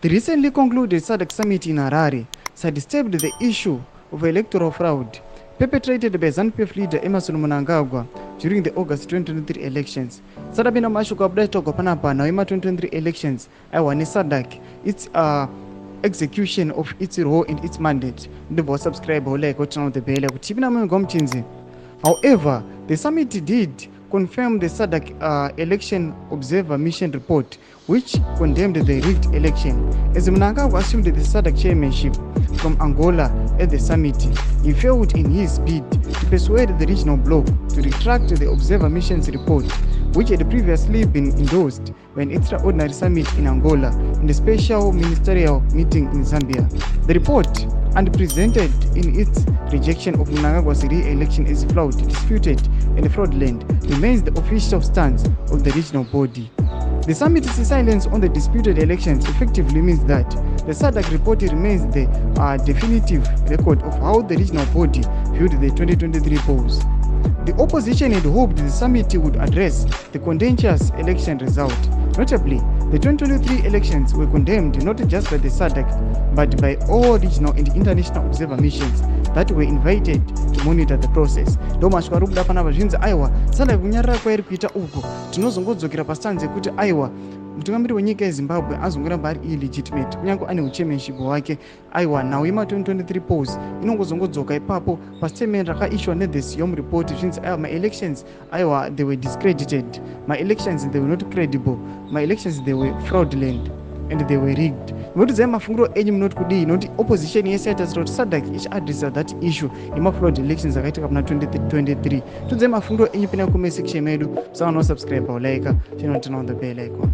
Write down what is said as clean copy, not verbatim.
The recently concluded Sadc summit in Harare sidestepped the issue of electoral fraud perpetrated by ZANU-PF leader President Mnangagwa during the August 2023 elections. Sadapinda mashuko abdaitogwa panapa na 2023 elections aiwane Sadc its execution of its role and its mandate. Ndivyo subscribe like what the bell kutipina mwengo mchinzi. However, the summit did confirm the Sadc election observer mission report, which condemned the rigged election. As Mnangagwa assumed the Sadc chairmanship from Angola at the summit, he failed in his bid to persuade the regional bloc to retract the observer mission's report, which had previously been endorsed by an extraordinary summit in Angola and a special ministerial meeting in Zambia. The report, and presented in its rejection of Mnangagwa's re-election as flawed, disputed, and fraudulent, remains the official stance of the regional body. The summit's silence on the disputed elections effectively means that the Sadc report remains the definitive record of how the regional body viewed the 2023 polls. The opposition had hoped the summit would address the contentious election result. Notably, the 2023 elections were condemned not just by the Sadc, but by all regional and international observer missions that were invited to monitor the process. Domashwa rubda panapa zvinzi aiwa Sadc kunyarara kwairi kuita uko tinozongodzokera pastanze kuti aiwa mutungamiri wenyika yeZimbabwe azongoramba ari illegitimate kunyange ane chairmanship wake. Aiwa now ima 2023 polls inongozongodzoka ipapo pastatement rakaishwa neThe Yom report zvinzi aiwa my elections aiwa they were discredited, my elections they were not credible, my elections they were fraudulent and they were rigged. Notizai mafungiro enyu munoti kudii, noti opposition yese yataura kuti Sadc ichiadresa that issue yemafraud elections akaitika pana 2023. Todzai mafungiro enyu pina comment section medu, musangano subscribe or like, channel turn on the bell icon.